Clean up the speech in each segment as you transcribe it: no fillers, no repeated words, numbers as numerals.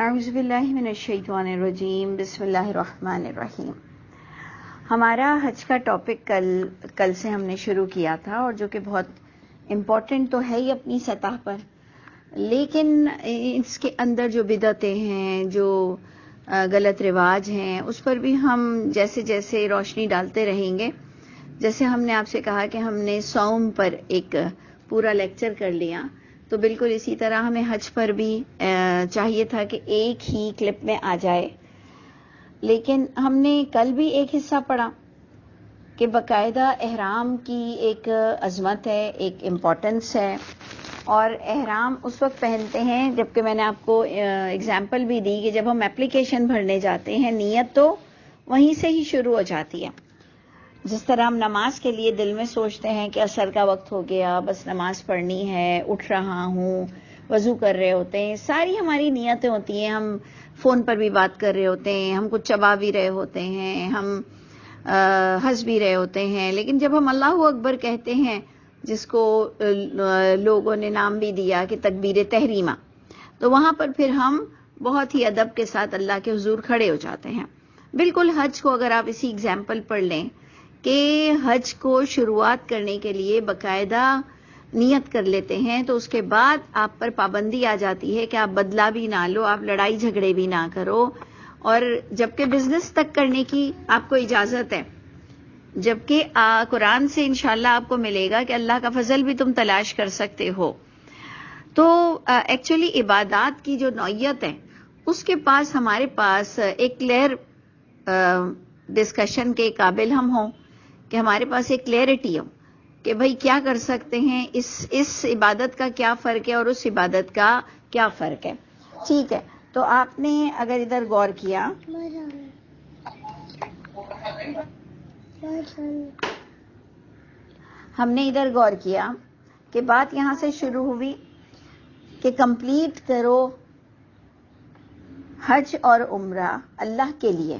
اعوذ باللہ من الشیطان الرجیم، بسم اللہ الرحمن الرحیم۔ ہمارا حج کا ٹاپک کل سے ہم نے شروع کیا تھا، اور جو کہ بہت امپورٹنٹ تو ہے ہی اپنی سطح پر، لیکن اس کے اندر جو بدعتیں ہیں، جو غلط رواج ہیں، اس پر بھی ہم جیسے جیسے روشنی ڈالتے رہیں گے۔ جیسے ہم نے آپ سے کہا کہ ہم نے صوم پر ایک پورا لیکچر کر لیا، تو بالکل اسی طرح ہمیں حج پر بھی چاہیے تھا کہ ایک ہی کلپ میں آ جائے، لیکن ہم نے کل بھی ایک حصہ پڑھا کہ باقاعدہ احرام کی ایک عظمت ہے، ایک امپورٹنس ہے، اور احرام اس وقت پہنتے ہیں جبکہ میں نے آپ کو اگزامپل بھی دی کہ جب ہم اپلیکیشن بھرنے جاتے ہیں، نیت تو وہیں سے ہی شروع ہو جاتی ہے۔ جس طرح ہم نماز کے لیے دل میں سوچتے ہیں کہ عصر کا وقت ہو گیا، بس نماز پڑھنی ہے، اٹھ رہا ہوں، وضو کر رہے ہوتے ہیں، ساری ہماری نیتیں ہوتی ہیں، ہم فون پر بھی بات کر رہے ہوتے ہیں، ہم کچھ چبا بھی رہے ہوتے ہیں، ہم ہنس بھی رہے ہوتے ہیں، لیکن جب ہم اللہ اکبر کہتے ہیں، جس کو لوگوں نے نام بھی دیا کہ تکبیر تحریمہ، تو وہاں پر پھر ہم بہت ہی ادب کے ساتھ اللہ کے حضور کھڑے ہو جاتے ہیں۔ بالکل حج کو اگر آپ اسی اگزامپل پڑھ لیں کہ حج کو شروعات کرنے کے لیے باقاعدہ نیت کر لیتے ہیں، تو اس کے بعد آپ پر پابندی آ جاتی ہے کہ آپ بدلہ بھی نہ لو، آپ لڑائی جھگڑے بھی نہ کرو، اور جبکہ بزنس تک کرنے کی آپ کو اجازت ہے، جبکہ قرآن سے انشاءاللہ آپ کو ملے گا کہ اللہ کا فضل بھی تم تلاش کر سکتے ہو۔ تو ایکچولی عبادات کی جو نوعیت ہے، اس کے پاس ہمارے پاس ایک کلیئر ڈسکشن کے قابل ہم ہوں، کہ ہمارے پاس ایک کلیئرٹی ہو کہ بھئی کیا کر سکتے ہیں، اس عبادت کا کیا فرق ہے اور اس عبادت کا کیا فرق ہے۔ ٹھیک ہے، تو آپ نے اگر ادھر غور کیا، ہم نے ادھر غور کیا کہ بات یہاں سے شروع ہوئی کہ کمپلیٹ کرو حج اور عمرہ اللہ کے لیے۔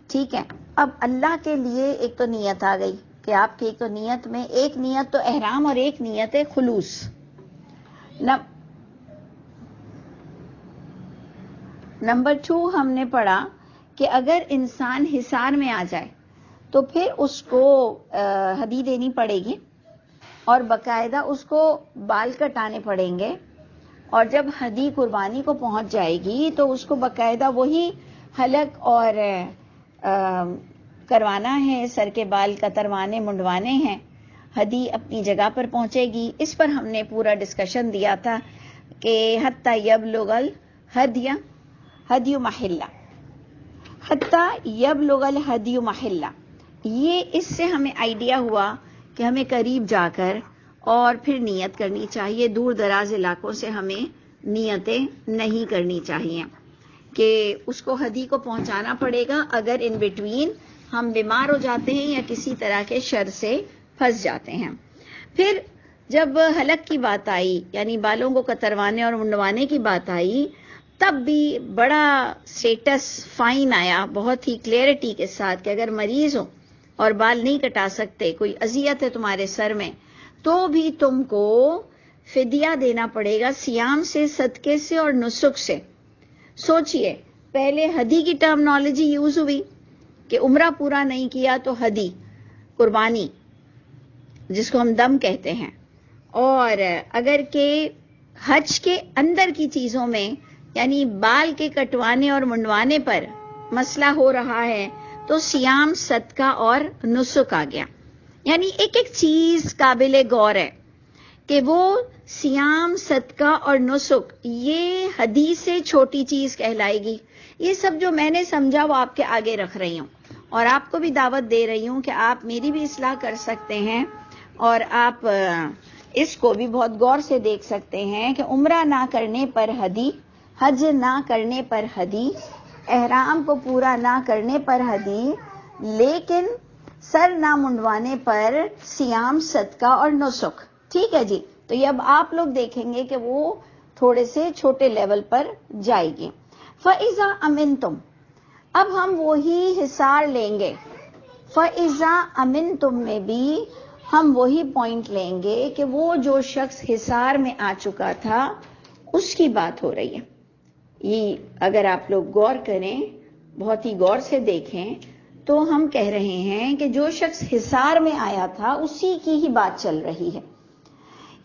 ٹھیک ہے، اب اللہ کے لیے ایک تو نیت آ گئی کہ آپ کی ایک تو نیت میں ایک نیت تو احرام اور ایک نیت خلوص۔ نمبر 2 ہم نے پڑھا کہ اگر انسان حصار میں آ جائے تو پھر اس کو ہدی دینی پڑے گی، اور باقاعدہ اس کو بال کٹانے پڑیں گے، اور جب ہدی قربانی کو پہنچ جائے گی تو اس کو باقاعدہ وہی حلق اور کروانا ہے، سر کے بال کتروانے منڈوانے ہیں، ہدی اپنی جگہ پر پہنچے گی۔ اس پر ہم نے پورا ڈسکشن دیا تھا کہ حتی یبلغ الہدی محلہ، حتی یبلغ الہدی محلہ، یہ اس سے ہمیں آئیڈیا ہوا کہ ہمیں قریب جا کر اور پھر نیت کرنی چاہیے، دور دراز علاقوں سے ہمیں نیتیں نہیں کرنی چاہیے، کہ اس کو ہدی کو پہنچانا پڑے گا اگر ان بٹوین ہم بیمار ہو جاتے ہیں یا کسی طرح کے شر سے پھنس جاتے ہیں۔ پھر جب حلق کی بات آئی، یعنی بالوں کو کتروانے اور منڈوانے کی بات آئی، تب بھی بڑا سٹیٹس فائن آیا، بہت ہی کلیئرٹی کے ساتھ کہ اگر مریض ہو اور بال نہیں کٹا سکتے، کوئی اذیت ہے تمہارے سر میں، تو بھی تم کو فدیہ دینا پڑے گا، صیام سے، صدقے سے اور نسک سے۔ سوچئے، پہلے ہدی کی ٹرمنالوجی یوز ہوئی کہ عمرہ پورا نہیں کیا تو ہدی، قربانی، جس کو ہم دم کہتے ہیں، اور اگر کہ حج کے اندر کی چیزوں میں یعنی بال کے کٹوانے اور منڈوانے پر مسئلہ ہو رہا ہے تو صیام، صدقہ اور نسک آ گیا۔ یعنی ایک ایک چیز قابل غور ہے کہ وہ صیام، صدقہ اور نسک یہ حدیث سے چھوٹی چیز کہلائے گی۔ یہ سب جو میں نے سمجھا وہ آپ کے آگے رکھ رہی ہوں، اور آپ کو بھی دعوت دے رہی ہوں کہ آپ میری بھی اصلاح کر سکتے ہیں، اور آپ اس کو بھی بہت غور سے دیکھ سکتے ہیں کہ عمرہ نہ کرنے پر ہدی، حج نہ کرنے پر ہدی، احرام کو پورا نہ کرنے پر ہدی، لیکن سر نہ منڈوانے پر صیام، صدقہ اور نسک۔ ٹھیک ہے جی، تو یہ اب آپ لوگ دیکھیں گے کہ وہ تھوڑے سے چھوٹے لیول پر جائے گی۔ فَإِذَا أَمِنْتُمْ، اب ہم وہی حصار لیں گے، فَإِذَا أَمِنْتُمْ میں بھی ہم وہی پوائنٹ لیں گے کہ وہ جو شخص حصار میں آ چکا تھا اس کی بات ہو رہی ہے، یہ اگر آپ لوگ غور کریں، بہت ہی غور سے دیکھیں، تو ہم کہہ رہے ہیں کہ جو شخص حصار میں آیا تھا اسی کی ہی بات چل رہی ہے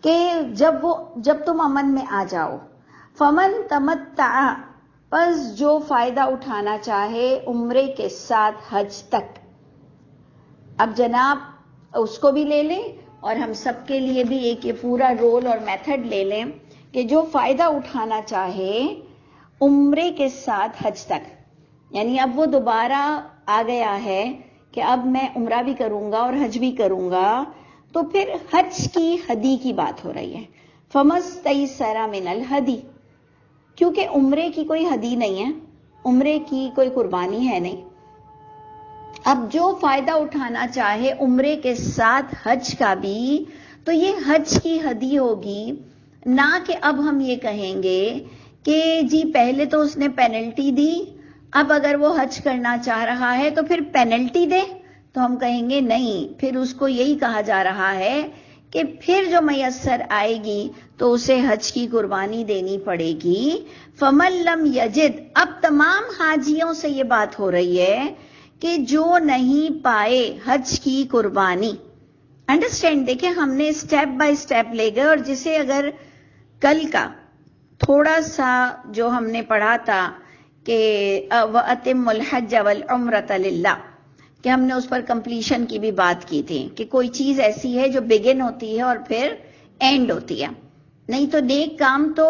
کہ جب تم امن میں آ جاؤ، فمن تمتع، پس جو فائدہ اٹھانا چاہے عمرے کے ساتھ حج تک. اب جناب اس کو بھی لے لیں اور ہم سب کے لیے بھی ایک یہ پورا رول اور میتھڈ لے لیں کہ جو فائدہ اٹھانا چاہے عمرے کے ساتھ حج تک، یعنی اب وہ دوبارہ آ گیا ہے کہ اب میں عمرہ بھی کروں گا اور حج بھی کروں گا، تو پھر حج کی ہدی کی بات ہو رہی ہے. فَمَسْتَيْسَرَ مِنَ الْهَدِي، کیونکہ عمرے کی کوئی ہدی نہیں ہے، عمرے کی کوئی قربانی ہے نہیں. اب جو فائدہ اٹھانا چاہے عمرے کے ساتھ حج کا بھی، تو یہ حج کی ہدی ہوگی، نہ کہ اب ہم یہ کہیں گے کہ جی پہلے تو اس نے پینلٹی دی، اب اگر وہ حج کرنا چاہ رہا ہے تو پھر پینلٹی دے. تو ہم کہیں گے نہیں، پھر اس کو یہی کہا جا رہا ہے کہ پھر جو میسر آئے گی تو اسے حج کی قربانی دینی پڑے گی. فَمَن لَّمْ يَجِدْ، اب تمام حاجیوں سے یہ بات ہو رہی ہے کہ جو نہیں پائے حج کی قربانی. انڈرسٹینڈ، دیکھیں ہم نے اسٹیپ بائی اسٹیپ لے گئے، اور جسے اگر کل کا تھوڑا سا جو ہم نے پڑھا تھا کہ وَأَتِمُّ الْحَجَّ وَالْعُمْرَةَ لِلَّهِ، کہ ہم نے اس پر کمپلیشن کی بھی بات کی تھی کہ کوئی چیز ایسی ہے جو بگن ہوتی ہے اور پھر اینڈ ہوتی ہے. نہیں تو نیک کام تو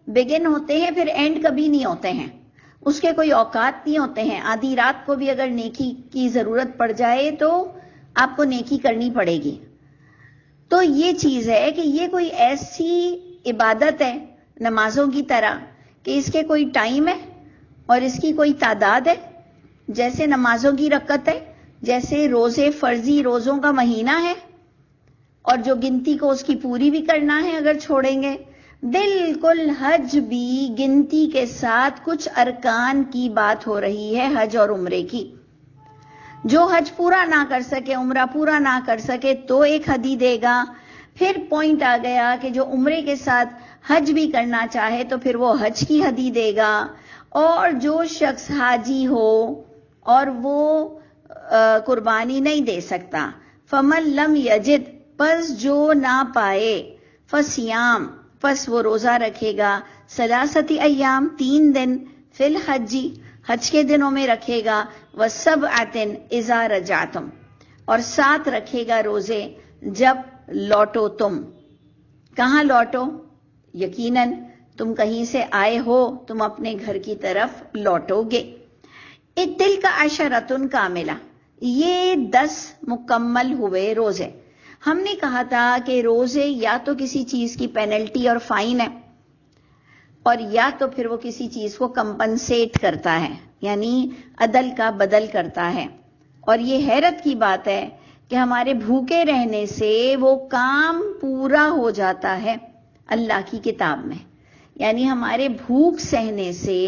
بگن ہوتے ہیں پھر اینڈ کبھی نہیں ہوتے ہیں، اس کے کوئی اوقات نہیں ہوتے ہیں. آدھی رات کو بھی اگر نیکی کی ضرورت پڑ جائے تو آپ کو نیکی کرنی پڑے گی. تو یہ چیز ہے کہ یہ کوئی ایسی عبادت ہے نمازوں کی طرح کہ اس کے کوئی ٹائم ہے اور اس کی کوئی تعداد ہے، جیسے نمازوں کی رکعت ہے، جیسے روزے فرضی روزوں کا مہینہ ہے، اور جو گنتی کو اس کی پوری بھی کرنا ہے اگر چھوڑیں گے. بالکل حج بھی گنتی کے ساتھ کچھ ارکان کی بات ہو رہی ہے حج اور عمرے کی. جو حج پورا نہ کر سکے، عمرہ پورا نہ کر سکے تو ایک ہدی دے گا. پھر پوائنٹ آ گیا کہ جو عمرے کے ساتھ حج بھی کرنا چاہے تو پھر وہ حج کی ہدی دے گا. اور جو شخص حاجی ہو اور وہ قربانی نہیں دے سکتا، فَمَن لَّمْ يَجِدْ، پس جو نہ پائے، فَصِيَامٌ، پس وہ روزہ رکھے گا، ثلاثۃ ایام، 3 دن، فی الحج، حج کے دنوں میں رکھے گا، وَسَبْعَةٍ اِذَا رَجَعْتُمْ، اور 7 رکھے گا روزے جب لوٹو تم. کہاں لوٹو؟ یقیناً تم کہیں سے آئے ہو، تم اپنے گھر کی طرف لوٹو گے. تِلْکَ عَشَرَةٌ کاملہ، یہ 10 مکمل ہوئے روزے. ہم نے کہا تھا کہ روزے یا تو کسی چیز کی پینلٹی اور فائن ہے، اور یا تو پھر وہ کسی چیز کو کمپنسیٹ کرتا ہے، یعنی عدل کا بدل کرتا ہے. اور یہ حیرت کی بات ہے کہ ہمارے بھوکے رہنے سے وہ کام پورا ہو جاتا ہے اللہ کی کتاب میں. یعنی ہمارے بھوک سہنے سے،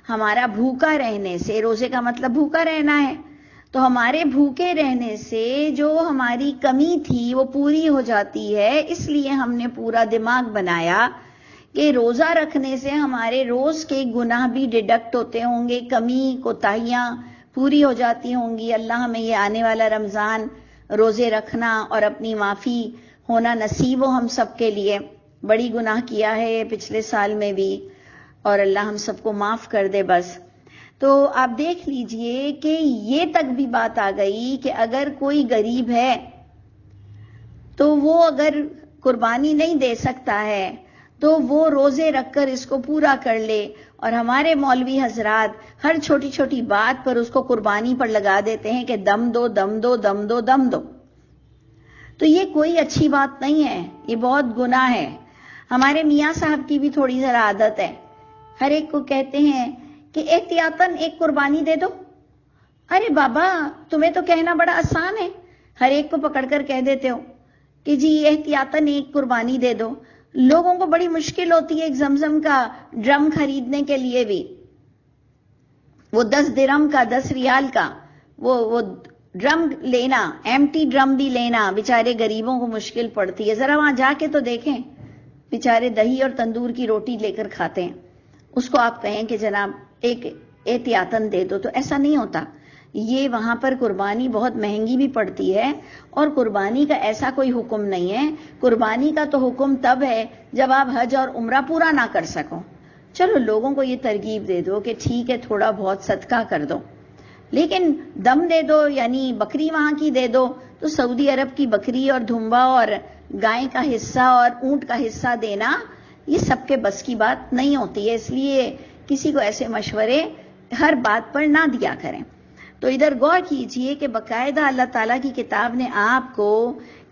ہمارا بھوکا رہنے سے، روزے کا مطلب بھوکا رہنا ہے، تو ہمارے بھوکے رہنے سے جو ہماری کمی تھی وہ پوری ہو جاتی ہے. اس لیے ہم نے پورا دماغ بنایا کہ روزہ رکھنے سے ہمارے روز کے گناہ بھی ڈیڈکٹ ہوتے ہوں گے، کمی کوتاہیاں پوری ہو جاتی ہوں گی. اللہ ہمیں یہ آنے والا رمضان روزے رکھنا اور اپنی معافی ہونا نصیب ہو ہم سب کے لیے. بڑی گناہ کیا ہے پچھلے سال میں بھی، اور اللہ ہم سب کو معاف کر دے بس. تو آپ دیکھ لیجئے کہ یہ تک بھی بات آ گئی کہ اگر کوئی غریب ہے تو وہ اگر قربانی نہیں دے سکتا ہے تو وہ روزے رکھ کر اس کو پورا کر لے. اور ہمارے مولوی حضرات ہر چھوٹی چھوٹی بات پر اس کو قربانی پر لگا دیتے ہیں کہ دم دو دم دو دم دو دم دو. تو یہ کوئی اچھی بات نہیں ہے، یہ بہت گناہ ہے. ہمارے میاں صاحب کی بھی تھوڑی ذرا عادت ہے، ہر ایک کو کہتے ہیں کہ احتیاطاً ایک قربانی دے دو. ارے بابا تمہیں تو کہنا بڑا آسان ہے، ہر ایک کو پکڑ کر کہہ دیتے ہو کہ جی احتیاطاً ایک قربانی دے دو. لوگوں کو بڑی مشکل ہوتی ہے ایک زمزم کا ڈرم خریدنے کے لیے بھی، وہ 10 درہم کا 10 ریال کا وہ ڈرم لینا، ایمٹی ڈرم بھی لینا بیچارے غریبوں کو مشکل پڑتی ہے. ذرا وہاں جا کے تو دیکھیں، بیچارے دہی اور تندور کی روٹی لے کر کھاتے ہیں. اس کو آپ کہیں کہ جناب ایک احتیاطاً دے دو، تو ایسا نہیں ہوتا. یہ وہاں پر قربانی بہت مہنگی بھی پڑتی ہے، اور قربانی کا ایسا کوئی حکم نہیں ہے. قربانی کا تو حکم تب ہے جب آپ حج اور عمرہ پورا نہ کر سکو. چلو لوگوں کو یہ ترغیب دے دو کہ ٹھیک ہے تھوڑا بہت صدقہ کر دو، لیکن دم دے دو یعنی بکری وہاں کی دے دو، تو سعودی عرب کی بکری اور دھمبا اور گائے کا حصہ اور اونٹ کا حصہ دینا یہ سب کے بس کی بات نہیں ہوتی ہے. اس لیے کسی کو ایسے مشورے ہر بات پر نہ دیا کریں. تو ادھر غور کیجئے کہ باقاعدہ اللہ تعالیٰ کی کتاب نے آپ کو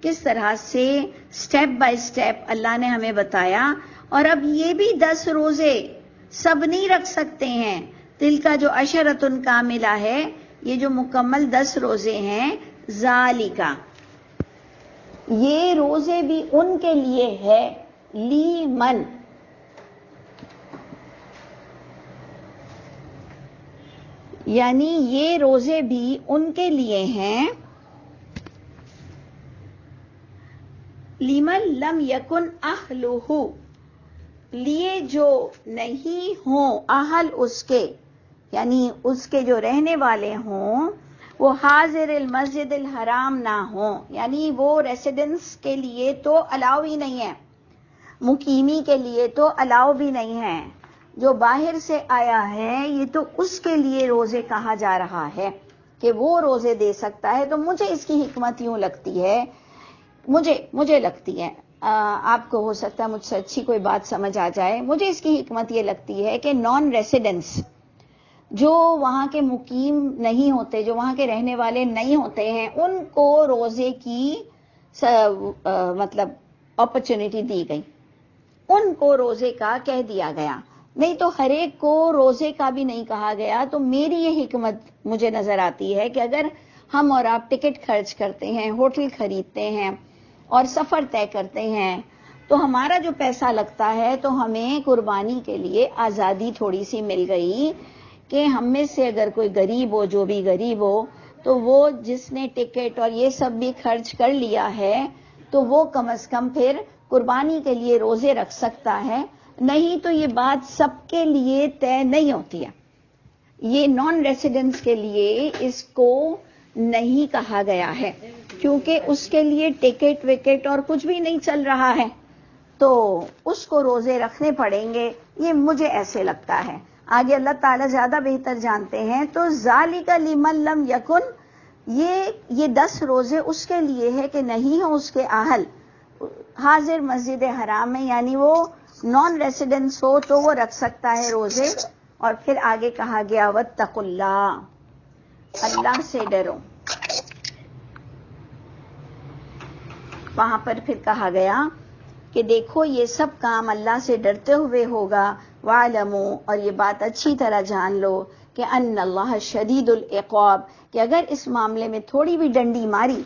کس طرح سے سٹیپ بائی سٹیپ اللہ نے ہمیں بتایا. اور اب یہ بھی 10 روزے سب نہیں رکھ سکتے ہیں. دل کا جو عشرۃ کاملہ ہے، یہ جو مکمل 10 روزے ہیں، ذالکا، یہ روزے بھی ان کے لیے ہے، لیمن، یعنی یہ روزے بھی ان کے لیے ہیں، لیمن لم یکن اہلہ، لیے جو نہیں ہوں اہل اس کے، یعنی اس کے جو رہنے والے ہوں وہ حاضر المسجد الحرام نہ ہوں، یعنی وہ ریسیڈنس کے لیے تو الاؤ ہی نہیں ہے، مقیمی کے لیے تو الاؤ بھی نہیں ہے. جو باہر سے آیا ہے یہ تو اس کے لیے روزے کہا جا رہا ہے کہ وہ روزے دے سکتا ہے. تو مجھے اس کی حکمت یوں لگتی ہے، مجھے لگتی ہے، آپ کو ہو سکتا ہے مجھ سے اچھی کوئی بات سمجھ آ جائے. مجھے اس کی حکمت یہ لگتی ہے کہ نان ریسیڈنس، جو وہاں کے مقیم نہیں ہوتے، جو وہاں کے رہنے والے نہیں ہوتے ہیں، ان کو روزے کی مطلب اپرچونٹی دی گئی، ان کو روزے کا کہہ دیا گیا. نہیں تو ہر ایک کو روزے کا بھی نہیں کہا گیا. تو میری یہ حکمت مجھے نظر آتی ہے کہ اگر ہم اور آپ ٹکٹ خرچ کرتے ہیں، ہوٹل خریدتے ہیں اور سفر طے کرتے ہیں، تو ہمارا جو پیسہ لگتا ہے تو ہمیں قربانی کے لیے آزادی تھوڑی سی مل گئی کہ ہم میں سے اگر کوئی غریب ہو، جو بھی غریب ہو، تو وہ جس نے ٹکٹ اور یہ سب بھی خرچ کر لیا ہے تو وہ کم از کم پھر قربانی کے لیے روزے رکھ سکتا ہے. نہیں تو یہ بات سب کے لیے طے نہیں ہوتی ہے. یہ نان ریسیڈنس کے لیے اس کو نہیں کہا گیا ہے، کیونکہ اس کے لیے ٹکٹ وکٹ اور کچھ بھی نہیں چل رہا ہے، تو اس کو روزے رکھنے پڑیں گے. یہ مجھے ایسے لگتا ہے. آگے اللہ تعالیٰ زیادہ بہتر جانتے ہیں. تو ذالک لمن لم یکن، یہ 10 روزے اس کے لیے ہے کہ نہیں ہو اس کے اہل حاضر مسجد حرام میں، یعنی وہ نان ریسیڈنس ہو تو وہ رکھ سکتا ہے روزے. اور پھر آگے کہا گیا واتقوا اللہ، اللہ سے ڈرو. وہاں پر پھر کہا گیا کہ دیکھو یہ سب کام اللہ سے ڈرتے ہوئے ہوگا. وَاعْلَمُوا، اور یہ بات اچھی طرح جان لو کہ ان اللہ شدید العقاب، کہ اگر اس معاملے میں تھوڑی بھی ڈنڈی ماری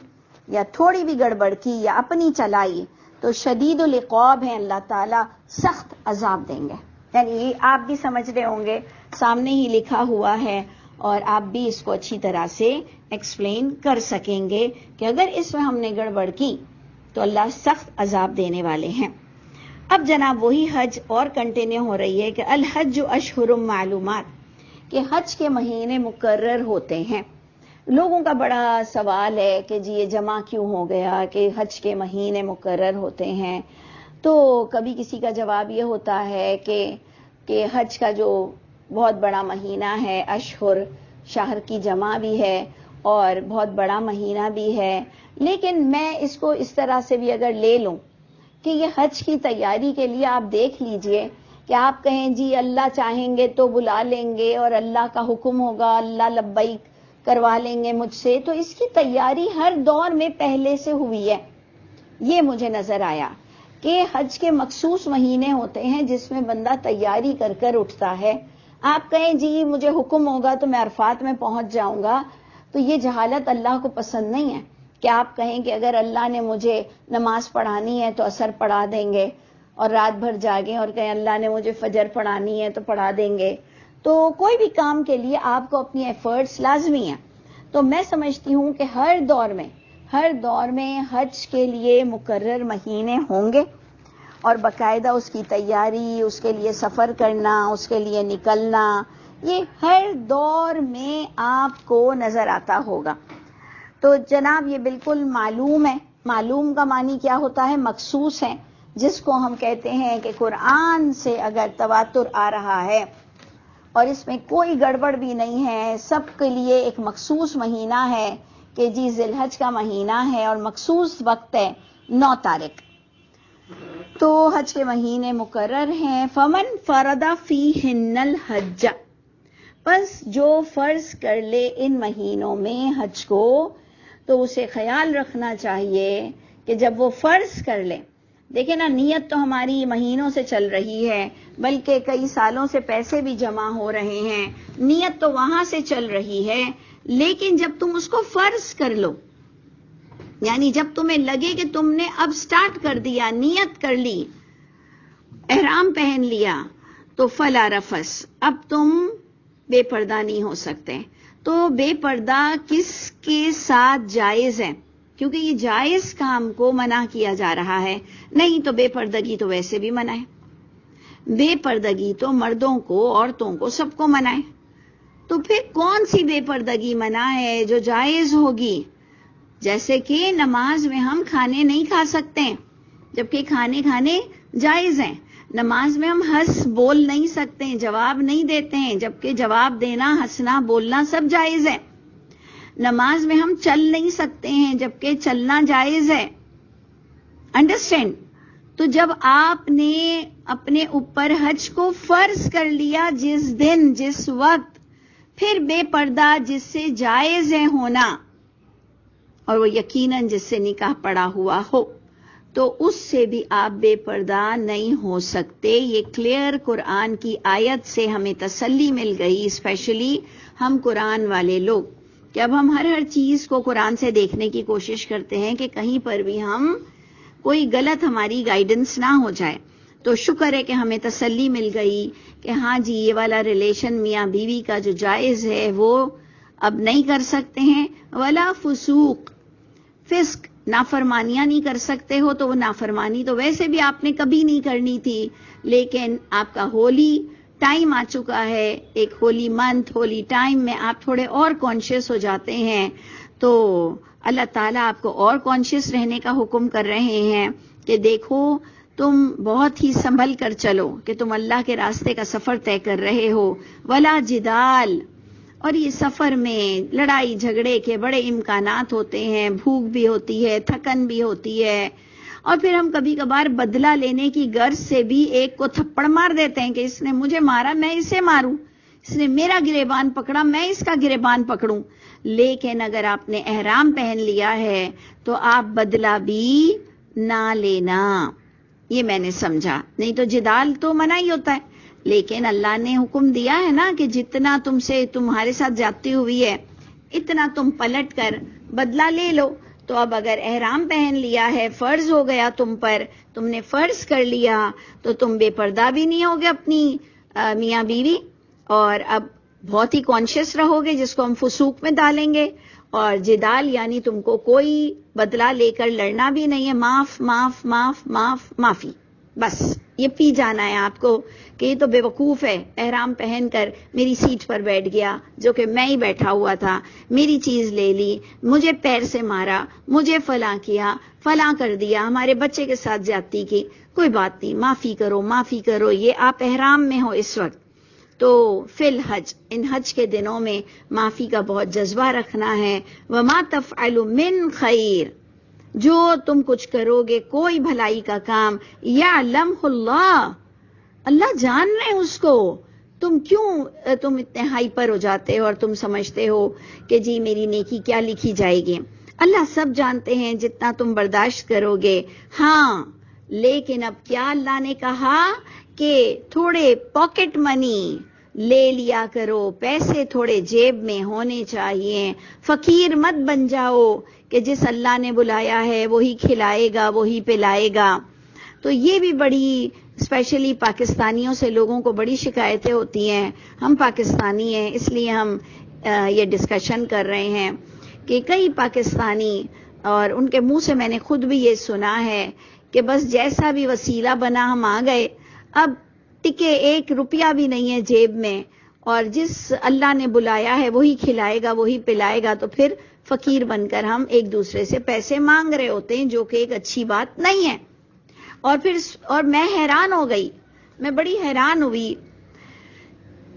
یا تھوڑی بھی گڑبڑ کی یا اپنی چلائی تو شدید العقاب ہے، اللہ تعالیٰ سخت عذاب دیں گے. یعنی یہ آپ بھی سمجھ رہے ہوں گے، سامنے ہی لکھا ہوا ہے اور آپ بھی اس کو اچھی طرح سے ایکسپلین کر سکیں گے کہ اگر اس میں ہم نے گڑبڑ کی تو اللہ سخت عذاب دینے والے ہیں. اب جناب وہی حج اور کنٹینیو ہو رہی ہے کہ الحج اشہر معلومات، کہ حج کے مہینے مقرر ہوتے ہیں. لوگوں کا بڑا سوال ہے کہ جی یہ جمع کیوں ہو گیا کہ حج کے مہینے مقرر ہوتے ہیں. تو کبھی کسی کا جواب یہ ہوتا ہے کہ حج کا جو بہت بڑا مہینہ ہے، اشہر شہر کی جمع بھی ہے اور بہت بڑا مہینہ بھی ہے. لیکن میں اس کو اس طرح سے بھی اگر لے لوں کہ یہ حج کی تیاری کے لیے آپ دیکھ لیجئے کہ آپ کہیں جی اللہ چاہیں گے تو بلا لیں گے اور اللہ کا حکم ہوگا، اللہ لبیک کروا لیں گے مجھ سے. تو اس کی تیاری ہر دور میں پہلے سے ہوئی ہے. یہ مجھے نظر آیا کہ حج کے مخصوص مہینے ہوتے ہیں جس میں بندہ تیاری کر کر اٹھتا ہے. آپ کہیں جی مجھے حکم ہوگا تو میں عرفات میں پہنچ جاؤں گا، تو یہ جہالت اللہ کو پسند نہیں ہے. کہ آپ کہیں کہ اگر اللہ نے مجھے نماز پڑھانی ہے تو عصر پڑھا دیں گے اور رات بھر جاگیں، اور کہیں اللہ نے مجھے فجر پڑھانی ہے تو پڑھا دیں گے. تو کوئی بھی کام کے لیے آپ کو اپنی ایفرٹس لازمی ہیں. تو میں سمجھتی ہوں کہ ہر دور میں حج کے لیے مقرر مہینے ہوں گے اور باقاعدہ اس کی تیاری، اس کے لیے سفر کرنا، اس کے لیے نکلنا، یہ ہر دور میں آپ کو نظر آتا ہوگا. تو جناب یہ بالکل معلوم ہے. معلوم کا معنی کیا ہوتا ہے؟ مخصوص ہے، جس کو ہم کہتے ہیں کہ قرآن سے اگر تواتر آ رہا ہے اور اس میں کوئی گڑبڑ بھی نہیں ہے، سب کے لیے ایک مخصوص مہینہ ہے کہ جی ذی الحج کا مہینہ ہے اور مخصوص وقت ہے 9 تاریخ. تو حج کے مہینے مقرر ہیں. فمن فرض فیہن الحج، پس جو فرض کر لے ان مہینوں میں حج کو، تو اسے خیال رکھنا چاہیے کہ جب وہ فرض کر لے، دیکھیں نا، نیت تو ہماری مہینوں سے چل رہی ہے، بلکہ کئی سالوں سے پیسے بھی جمع ہو رہے ہیں، نیت تو وہاں سے چل رہی ہے. لیکن جب تم اس کو فرض کر لو، یعنی جب تمہیں لگے کہ تم نے اب سٹارٹ کر دیا، نیت کر لی، احرام پہن لیا، تو فلا رفس، اب تم بے پردہ نہیں ہو سکتے. تو بے پردہ کس کے ساتھ جائز ہے؟ کیونکہ یہ جائز کام کو منع کیا جا رہا ہے. نہیں تو بے پردگی تو ویسے بھی منع ہے. بے پردگی تو مردوں کو، عورتوں کو، سب کو منع ہے. تو پھر کون سی بے پردگی منع ہے جو جائز ہوگی؟ جیسے کہ نماز میں ہم کھانے نہیں کھا سکتے جبکہ کھانے جائز ہیں. نماز میں ہم ہنس بول نہیں سکتے، جواب نہیں دیتے ہیں جبکہ جواب دینا، ہنسنا، بولنا سب جائز ہے. نماز میں ہم چل نہیں سکتے ہیں جبکہ چلنا جائز ہے. انڈرسٹینڈ؟ تو جب آپ نے اپنے اوپر حج کو فرض کر لیا، جس دن، جس وقت، پھر بے پردہ جس سے جائز ہے ہونا، اور وہ یقیناً جس سے نکاح پڑا ہوا ہو، تو اس سے بھی آپ بے پردہ نہیں ہو سکتے. یہ کلیئر قرآن کی آیت سے ہمیں تسلی مل گئی، اسپیشلی ہم قرآن والے لوگ، کہ اب ہم ہر چیز کو قرآن سے دیکھنے کی کوشش کرتے ہیں کہ کہیں پر بھی ہم کوئی غلط ہماری گائیڈنس نہ ہو جائے. تو شکر ہے کہ ہمیں تسلی مل گئی کہ ہاں جی یہ والا ریلیشن میاں بیوی کا جو جائز ہے وہ اب نہیں کر سکتے ہیں. ولا فسوق، فسق، نافرمانیاں نہیں کر سکتے ہو. تو وہ نافرمانی تو ویسے بھی آپ نے کبھی نہیں کرنی تھی، لیکن آپ کا ہولی ٹائم آ چکا ہے، ایک ہولی منتھ، ہولی ٹائم میں آپ تھوڑے اور کانشیس ہو جاتے ہیں. تو اللہ تعالیٰ آپ کو اور کانشیس رہنے کا حکم کر رہے ہیں کہ دیکھو تم بہت ہی سنبھل کر چلو کہ تم اللہ کے راستے کا سفر طے کر رہے ہو. ولا جدال، اور یہ سفر میں لڑائی جھگڑے کے بڑے امکانات ہوتے ہیں، بھوک بھی ہوتی ہے، تھکن بھی ہوتی ہے، اور پھر ہم کبھی کبھار بدلہ لینے کی غرض سے بھی ایک کو تھپڑ مار دیتے ہیں کہ اس نے مجھے مارا میں اسے ماروں، اس نے میرا گریبان پکڑا میں اس کا گریبان پکڑوں. لیکن اگر آپ نے احرام پہن لیا ہے تو آپ بدلہ بھی نہ لینا. یہ میں نے سمجھا. نہیں تو جدال تو منع ہی ہوتا ہے، لیکن اللہ نے حکم دیا ہے نا کہ جتنا تم سے تمہارے ساتھ جاتی ہوئی ہے اتنا تم پلٹ کر بدلہ لے لو. تو اب اگر احرام پہن لیا ہے، فرض ہو گیا تم پر، تم نے فرض کر لیا، تو تم بے پردہ بھی نہیں ہوگے اپنی میاں بیوی، اور اب بہت ہی کانشیس رہو گے، جس کو ہم فسوق میں ڈالیں گے. اور جدال یعنی تم کو کوئی بدلہ لے کر لڑنا بھی نہیں ہے، معاف معاف معاف معاف معافی، بس یہ پی جانا ہے آپ کو کہ یہ تو بے وقوف ہے، احرام پہن کر میری سیٹ پر بیٹھ گیا جو کہ میں ہی بیٹھا ہوا تھا، میری چیز لے لی، مجھے پیر سے مارا، مجھے فلاں کیا، فلاں کر دیا، ہمارے بچے کے ساتھ زیادتی کی. کوئی بات نہیں، معافی کرو معافی کرو. یہ آپ احرام میں ہو اس وقت. تو فی الحج، ان حج کے دنوں میں معافی کا بہت جذبہ رکھنا ہے. وما تفعلوا من خیر، جو تم کچھ کرو گے کوئی بھلائی کا کام، یعلمہ اللہ، اللہ جان رہے ہیں اس کو. تم اتنے ہائپر ہو جاتے ہو اور تم سمجھتے ہو کہ جی میری نیکی کیا لکھی جائے گی. اللہ سب جانتے ہیں جتنا تم برداشت کرو گے. ہاں لیکن اب کیا اللہ نے کہا کہ تھوڑے پاکٹ منی لے لیا کرو، پیسے تھوڑے جیب میں ہونے چاہیے. فقیر مت بن جاؤ کہ جس اللہ نے بلایا ہے وہی کھلائے گا وہی پلائے گا. تو یہ بھی بڑی اسپیشلی پاکستانیوں سے لوگوں کو بڑی شکایتیں ہوتی ہیں. ہم پاکستانی ہیں اس لیے ہم یہ ڈسکشن کر رہے ہیں کہ کئی پاکستانی، اور ان کے منہ سے میں نے خود بھی یہ سنا ہے کہ بس جیسا بھی وسیلہ بنا ہم آ گئے، اب ٹکے 1 روپیہ بھی نہیں ہے جیب میں، اور جس اللہ نے بلایا ہے وہی کھلائے گا، وہی پلائے گا، تو پھر فقیر بن کر ہم ایک دوسرے سے پیسے مانگ رہے ہوتے ہیں، جو کہ ایک اچھی بات نہیں ہے۔ اور میں حیران ہو گئی، میں بڑی حیران ہوئی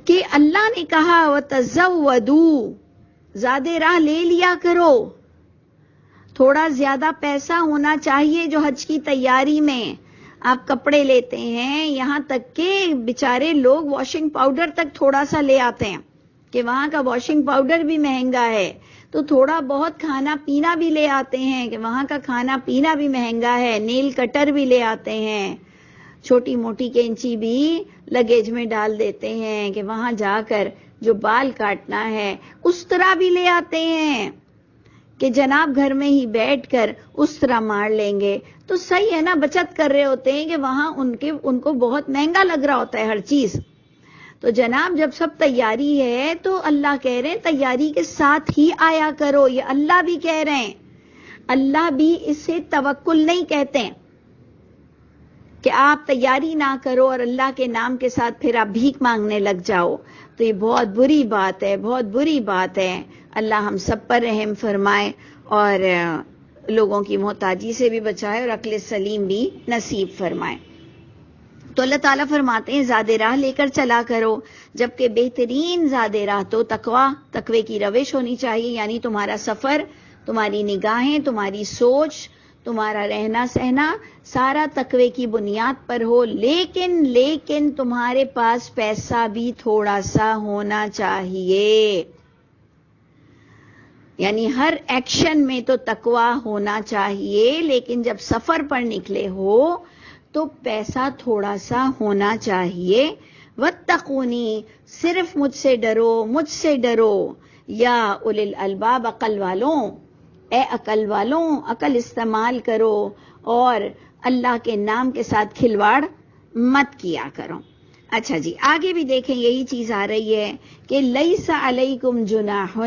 کہ اللہ نے کہا وَتَزَوَّدُوا، زیادہ راہ لے لیا کرو، تھوڑا زیادہ پیسہ ہونا چاہیے۔ جو حج کی تیاری میں آپ کپڑے لیتے ہیں، یہاں تک کہ بیچارے لوگ واشنگ پاؤڈر تک تھوڑا سا لے آتے ہیں کہ وہاں کا واشنگ پاؤڈر بھی مہنگا ہے، تو تھوڑا بہت کھانا پینا بھی لے آتے ہیں کہ وہاں کا کھانا پینا بھی مہنگا ہے، نیل کٹر بھی لے آتے ہیں، چھوٹی موٹی کینچی بھی لگیج میں ڈال دیتے ہیں کہ وہاں جا کر جو بال کاٹنا ہے اس طرح بھی لے آتے ہیں کہ جناب گھر میں ہی بیٹھ کر اس طرح مار لیں گے۔ تو صحیح ہے نا، بچت کر رہے ہوتے ہیں کہ وہاں ان کو بہت مہنگا لگ رہا ہوتا ہے ہر چیز۔ تو جناب جب سب تیاری ہے تو اللہ کہہ رہے ہیں تیاری کے ساتھ ہی آیا کرو، یہ اللہ بھی کہہ رہے ہیں۔ اللہ بھی اسے توکل نہیں کہتے ہیں کہ آپ تیاری نہ کرو اور اللہ کے نام کے ساتھ پھر آپ بھیک مانگنے لگ جاؤ، تو یہ بہت بری بات ہے، بہت بری بات ہے۔ اللہ ہم سب پر رحم فرمائے اور لوگوں کی محتاجی سے بھی بچائے اور عقل سلیم بھی نصیب فرمائے۔ تو اللہ تعالیٰ فرماتے ہیں زاد راہ لے کر چلا کرو، جبکہ بہترین زاد راہ تو تقوی کی روش ہونی چاہیے، یعنی تمہارا سفر، تمہاری نگاہیں، تمہاری سوچ، تمہارا رہنا سہنا سارا تقوی کی بنیاد پر ہو، لیکن تمہارے پاس پیسہ بھی تھوڑا سا ہونا چاہیے، یعنی ہر ایکشن میں تو تقوی ہونا چاہیے، لیکن جب سفر پر نکلے ہو تو پیسہ تھوڑا سا ہونا چاہیے۔ واتقونی، صرف مجھ سے ڈرو، یا اولی الالباب، عقل والوں، اے عقل والوں، عقل استعمال کرو اور اللہ کے نام کے ساتھ کھلواڑ مت کیا کرو۔ اچھا جی، آگے بھی دیکھیں یہی چیز آ رہی ہے کہ لیس علیکم جناح،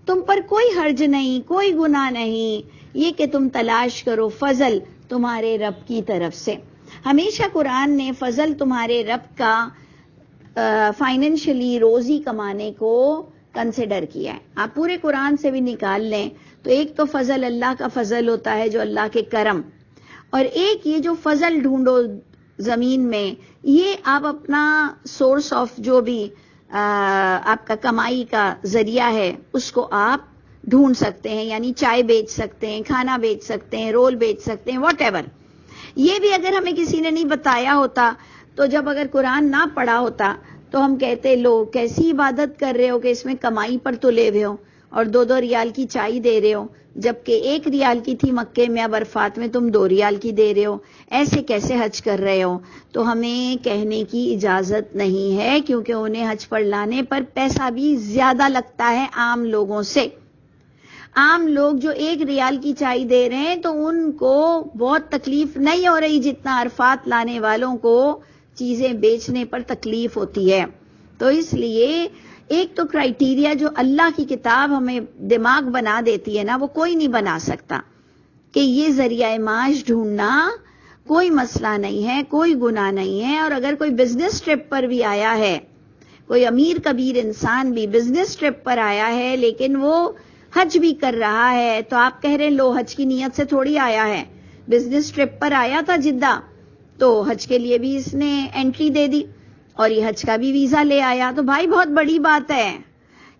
تم پر کوئی حرج نہیں، کوئی گناہ نہیں، یہ کہ تم تلاش کرو فضل تمہارے رب کی طرف سے۔ ہمیشہ قرآن نے فضل تمہارے رب کا فائنینشلی روزی کمانے کو کنسیڈر کیا ہے۔ آپ پورے قرآن سے بھی نکال لیں تو ایک تو فضل اللہ کا فضل ہوتا ہے جو اللہ کے کرم، اور ایک یہ جو فضل ڈھونڈو زمین میں، یہ آپ اپنا سورس آف جو بھی آپ کا کمائی کا ذریعہ ہے اس کو آپ ڈھونڈ سکتے ہیں، یعنی چائے بیچ سکتے ہیں، کھانا بیچ سکتے ہیں، رول بیچ سکتے ہیں، واٹ ایور۔ یہ بھی اگر ہمیں کسی نے نہیں بتایا ہوتا تو جب اگر قرآن نہ پڑھا ہوتا تو ہم کہتے لو کیسی عبادت کر رہے ہو کہ اس میں کمائی پر تلے ہوئے ہو اور 2 ریال کی چائے دے رہے ہو، جبکہ 1 ریال کی تھی مکے میں، اب عرفات میں تم 2 ریال کی دے رہے ہو، ایسے کیسے حج کر رہے ہو؟ تو ہمیں کہنے کی اجازت نہیں ہے، کیونکہ انہیں حج پر لانے پر پیسہ بھی زیادہ لگتا ہے عام لوگوں سے۔ عام لوگ جو 1 ریال کی چائے دے رہے ہیں تو ان کو بہت تکلیف نہیں ہو رہی جتنا عرفات لانے والوں کو چیزیں بیچنے پر تکلیف ہوتی ہے۔ تو اس لیے ایک تو کرائیٹیریا جو اللہ کی کتاب ہمیں دماغ بنا دیتی ہے نا، وہ کوئی نہیں بنا سکتا کہ یہ ذریعہ معاش ڈھونڈنا کوئی مسئلہ نہیں ہے، کوئی گناہ نہیں ہے۔ اور اگر کوئی بزنس ٹرپ پر بھی آیا ہے، کوئی امیر کبیر انسان بھی بزنس ٹرپ پر آیا ہے لیکن وہ حج بھی کر رہا ہے، تو آپ کہہ رہے ہیں لو حج کی نیت سے تھوڑی آیا ہے، بزنس ٹرپ پر آیا تھا جدہ تو حج کے لیے بھی اس نے انٹری دے دی اور یہ حج کا بھی ویزا لے آیا، تو بھائی بہت بڑی بات ہے۔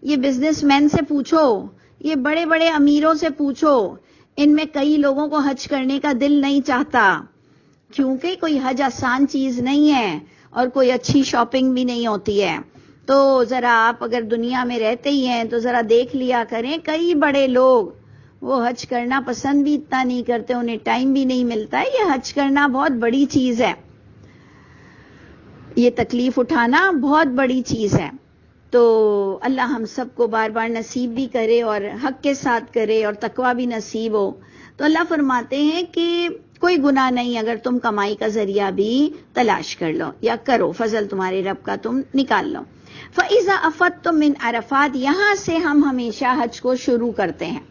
یہ بزنس مین سے پوچھو، یہ بڑے بڑے امیروں سے پوچھو، ان میں کئی لوگوں کو حج کرنے کا دل نہیں چاہتا، کیونکہ کوئی حج آسان چیز نہیں ہے اور کوئی اچھی شاپنگ بھی نہیں ہوتی ہے۔ تو ذرا آپ اگر دنیا میں رہتے ہی ہیں تو ذرا دیکھ لیا کریں، کئی بڑے لوگ وہ حج کرنا پسند بھی اتنا نہیں کرتے، انہیں ٹائم بھی نہیں ملتا ہے۔ یہ حج کرنا بہت بڑی چیز ہے، یہ تکلیف اٹھانا بہت بڑی چیز ہے۔ تو اللہ ہم سب کو بار بار نصیب بھی کرے اور حق کے ساتھ کرے اور تقوی بھی نصیب ہو۔ تو اللہ فرماتے ہیں کہ کوئی گناہ نہیں اگر تم کمائی کا ذریعہ بھی تلاش کر لو یا کرو، فضل تمہارے رب کا تم نکال لو۔ فَإِذَا أَفَضْتُم مِّنْ عَرَفَاتٍ، یہاں سے ہم ہمیشہ حج کو شروع کرتے ہیں۔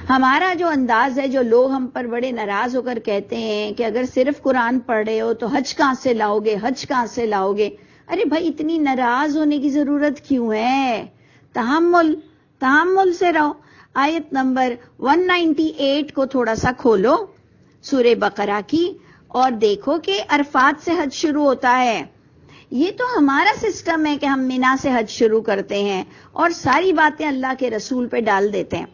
ہمارا جو انداز ہے، جو لوگ ہم پر بڑے ناراض ہو کر کہتے ہیں کہ اگر صرف قرآن پڑھ رہے ہو تو حج کہاں سے لاؤ گے، حج کہاں سے لاؤ گے. ارے بھائی اتنی ناراض ہونے کی ضرورت کیوں ہے؟ تحمل سے رہو. آیت نمبر 198 کو تھوڑا سا کھولو سورہ بقرہ کی اور دیکھو کہ عرفات سے حج شروع ہوتا ہے. یہ تو ہمارا سسٹم ہے کہ ہم مینا سے حج شروع کرتے ہیں اور ساری باتیں اللہ کے رسول پہ ڈال دیتے ہیں.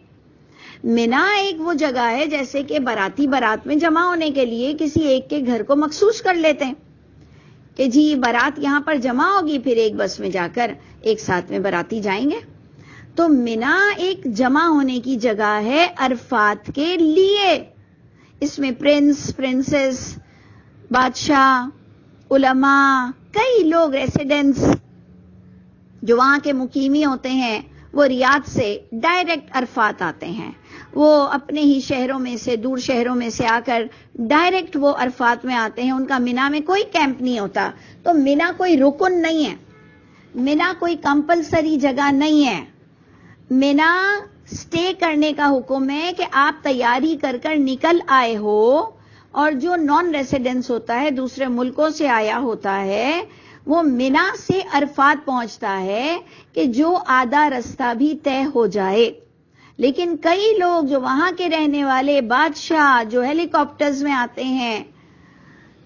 مینا ایک وہ جگہ ہے جیسے کہ باراتی بارات میں جمع ہونے کے لیے کسی ایک کے گھر کو مخصوص کر لیتے ہیں کہ جی بارات یہاں پر جمع ہوگی، پھر ایک بس میں جا کر ایک ساتھ میں باراتی جائیں گے. تو مینا ایک جمع ہونے کی جگہ ہے عرفات کے لیے. اس میں پرنسس، بادشاہ، علماء، کئی لوگ ریسیڈنٹس جو وہاں کے مقیمی ہوتے ہیں وہ ریاض سے ڈائریکٹ عرفات آتے ہیں. وہ اپنے ہی شہروں میں سے، دور شہروں میں سے آ کر ڈائریکٹ وہ عرفات میں آتے ہیں. ان کا مینا میں کوئی کیمپ نہیں ہوتا. تو مینا کوئی رکن نہیں ہے، مینا کوئی کمپلسری جگہ نہیں ہے. مینا سٹے کرنے کا حکم ہے کہ آپ تیاری کر کر نکل آئے ہو، اور جو نان ریسیڈنس ہوتا ہے، دوسرے ملکوں سے آیا ہوتا ہے، وہ مینا سے عرفات پہنچتا ہے کہ جو آدھا رستہ بھی طے ہو جائے. لیکن کئی لوگ جو وہاں کے رہنے والے، بادشاہ جو ہیلی کاپٹرز میں آتے ہیں،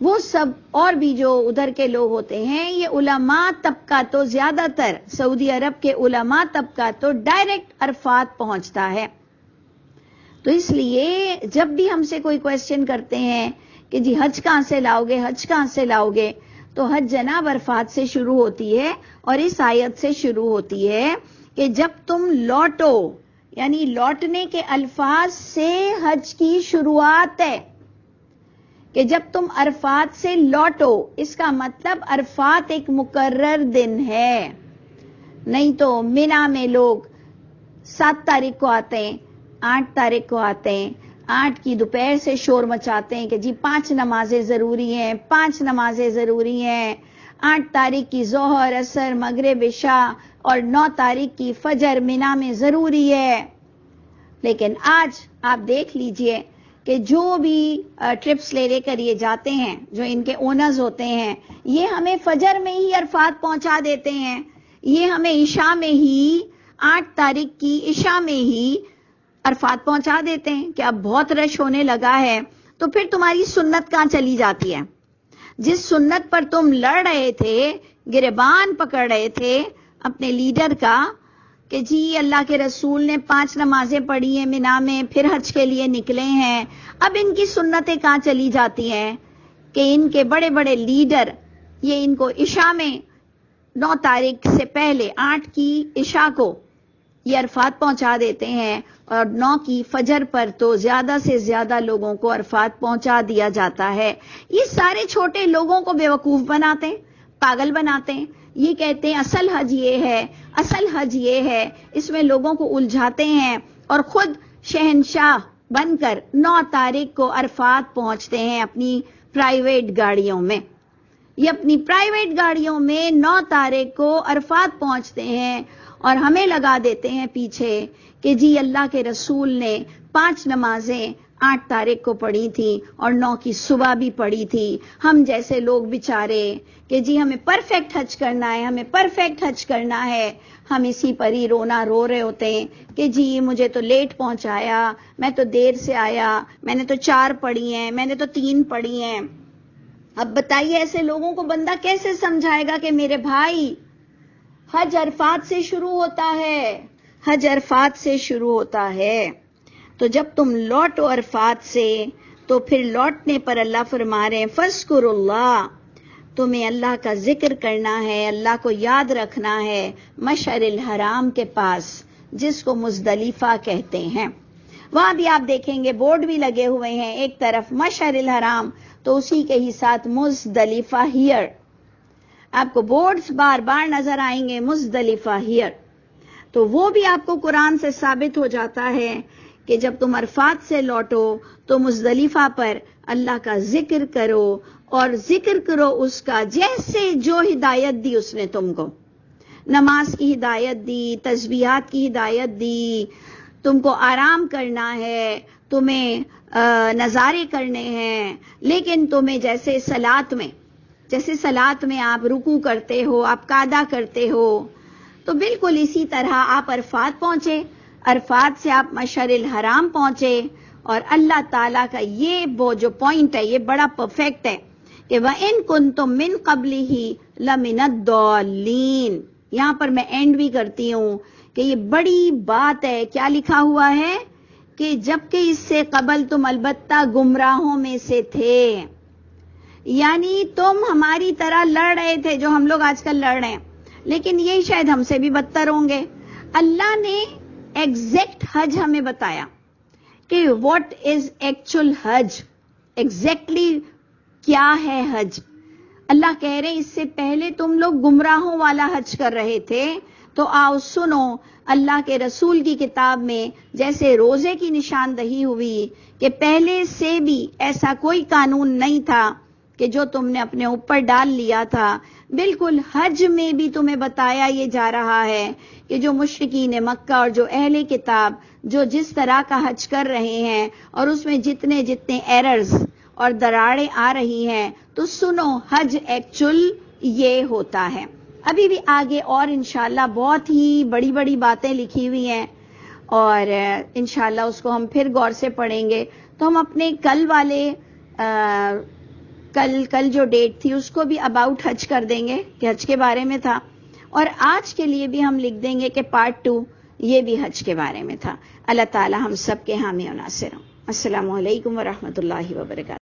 وہ سب اور بھی جو ادھر کے لوگ ہوتے ہیں، یہ علماء طبقہ تو زیادہ تر سعودی عرب کے علماء طبقہ تو ڈائریکٹ عرفات پہنچتا ہے. تو اس لیے جب بھی ہم سے کوئی کویسچن کرتے ہیں کہ جی حج کہاں سے لاؤ گے، حج کہاں سے لاؤ گے، تو حج جناب عرفات سے شروع ہوتی ہے. اور اس آیت سے شروع ہوتی ہے کہ جب تم لوٹو، یعنی لوٹنے کے الفاظ سے حج کی شروعات ہے کہ جب تم عرفات سے لوٹو. اس کا مطلب عرفات ایک مقرر دن ہے. نہیں تو مینا میں لوگ 7 تاریخ کو آتے ہیں، 8 تاریخ کو آتے ہیں، 8 کی دوپہر سے شور مچاتے ہیں کہ جی 5 نمازیں ضروری ہیں، 5 نمازیں ضروری ہیں. 8 تاریخ کی ظہر، عصر، مغرب، عشاء اور 9 تاریخ کی فجر مینا میں ضروری ہے. لیکن آج آپ دیکھ لیجئے کہ جو بھی ٹرپس لے کر یہ جاتے ہیں، جو ان کے اونرز ہوتے ہیں، یہ ہمیں فجر میں ہی عرفات پہنچا دیتے ہیں. یہ ہمیں عشاء میں ہی، 8 تاریخ کی عشاء میں ہی عرفات پہنچا دیتے ہیں کہ اب بہت رش ہونے لگا ہے. تو پھر تمہاری سنت کہاں چلی جاتی ہے؟ جس سنت پر تم لڑ رہے تھے، گریبان پکڑ رہے تھے اپنے لیڈر کا کہ جی اللہ کے رسول نے 5 نمازیں پڑھی ہیں مینا میں، پھر حج کے لیے نکلے ہیں. اب ان کی سنتیں کہاں چلی جاتی ہیں کہ ان کے بڑے بڑے لیڈر یہ ان کو عشاء میں 9 تاریخ سے پہلے 8 کی عشاء کو یہ عرفات پہنچا دیتے ہیں، اور 9 کی فجر پر تو زیادہ سے زیادہ لوگوں کو عرفات پہنچا دیا جاتا ہے. یہ سارے چھوٹے لوگوں کو بیوقوف بناتے ہیں، پاگل بناتے ہیں. یہ کہتے ہیں اصل حج یہ ہے، اصل حج یہ ہے. اس میں لوگوں کو الجھاتے ہیں اور خود شہنشاہ بن کر 9 تاریخ کو عرفات پہنچتے ہیں اپنی پرائیویٹ گاڑیوں میں. یہ اپنی پرائیویٹ گاڑیوں میں 9 تاریخ کو عرفات پہنچتے ہیں اور ہمیں لگا دیتے ہیں پیچھے کہ جی اللہ کے رسول نے 5 نمازیں 8 تاریخ کو پڑھی تھی اور 9 کی صبح بھی پڑھی تھی. ہم جیسے لوگ بیچارے کہ جی ہمیں پرفیکٹ حج کرنا ہے، ہمیں پرفیکٹ حج کرنا ہے، ہم اسی پر ہی رونا رو رہے ہوتے ہیں کہ جی مجھے تو لیٹ پہنچایا، میں تو دیر سے آیا، میں نے تو 4 پڑھی ہیں، میں نے تو 3 پڑھی ہیں. اب بتائیے ایسے لوگوں کو بندہ کیسے سمجھائے گا کہ میرے بھائی حج عرفات سے شروع ہوتا ہے، حج عرفات سے شروع ہوتا ہے. تو جب تم لوٹو عرفات سے، تو پھر لوٹنے پر اللہ فرما رہے ہیں فَاذْكُرُوا اللَّهَ، تمہیں اللہ کا ذکر کرنا ہے، اللہ کو یاد رکھنا ہے مشعر الحرام کے پاس، جس کو مزدلفہ کہتے ہیں. وہاں بھی آپ دیکھیں گے بورڈ بھی لگے ہوئے ہیں، ایک طرف مشعر الحرام تو اسی کے ہی ساتھ مزدلفہ ہیئر. آپ کو بورڈز بار بار نظر آئیں گے مزدلفہ ہیئر. تو وہ بھی آپ کو قرآن سے ثابت ہو جاتا ہے کہ جب تم عرفات سے لوٹو تو مزدلفہ پر اللہ کا ذکر کرو، اور ذکر کرو اس کا جیسے جو ہدایت دی اس نے تم کو. نماز کی ہدایت دی، تسبیحات کی ہدایت دی، تم کو آرام کرنا ہے، تمہیں نظارے کرنے ہیں، لیکن تمہیں جیسے صلات میں آپ رکوع کرتے ہو، آپ قعدہ کرتے ہو، تو بالکل اسی طرح آپ عرفات پہنچے، عرفات سے آپ مشعر الحرام پہنچے، اور اللہ تعالیٰ کا یہ وہ جو پوائنٹ ہے یہ بڑا پرفیکٹ ہے کہ وَإِن كُنتُم مِّن قَبْلِهِ لَمِنَ الضَّالِّينَ. یہاں پر میں اینڈ بھی کرتی ہوں کہ یہ بڑی بات ہے. کیا لکھا ہوا ہے کہ جبکہ اس سے قبل تم البتہ گمراہوں میں سے تھے، یعنی تم ہماری طرح لڑ رہے تھے جو ہم لوگ آج کل لڑ رہے ہیں، لیکن یہ شاید ہم سے بھی بدتر ہوں گے. اللہ نے ایگزیکٹ حج ہمیں بتایا کہ what is actual Hajj, exactly کیا ہے حج. اللہ کہہ رہے اس سے پہلے تم لوگ گمراہوں والا حج کر رہے تھے، تو آؤ سنو اللہ کے رسول کی کتاب میں جیسے روزے کی نشاندہی ہوئی کہ پہلے سے بھی ایسا کوئی قانون نہیں تھا کہ جو تم نے اپنے اوپر ڈال لیا تھا، بالکل حج میں بھی تمہیں بتایا یہ جا رہا ہے کہ جو مشرکین مکہ اور جو اہل کتاب جو جس طرح کا حج کر رہے ہیں اور اس میں جتنے ایررز اور دراڑیں آ رہی ہیں، تو سنو حج ایکچول یہ ہوتا ہے. ابھی بھی آگے اور انشاءاللہ بہت ہی بڑی بڑی باتیں لکھی ہوئی ہیں، اور انشاءاللہ اس کو ہم پھر غور سے پڑھیں گے. تو ہم اپنے کل والے کل جو ڈیٹ تھی اس کو بھی اباؤٹ حج کر دیں گے کہ حج کے بارے میں تھا، اور آج کے لیے بھی ہم لکھ دیں گے کہ پارٹ 2 یہ بھی حج کے بارے میں تھا. اللہ تعالی ہم سب کے حامی و ناصر ہوں. السلام علیکم ورحمۃ اللہ وبرکاتہ.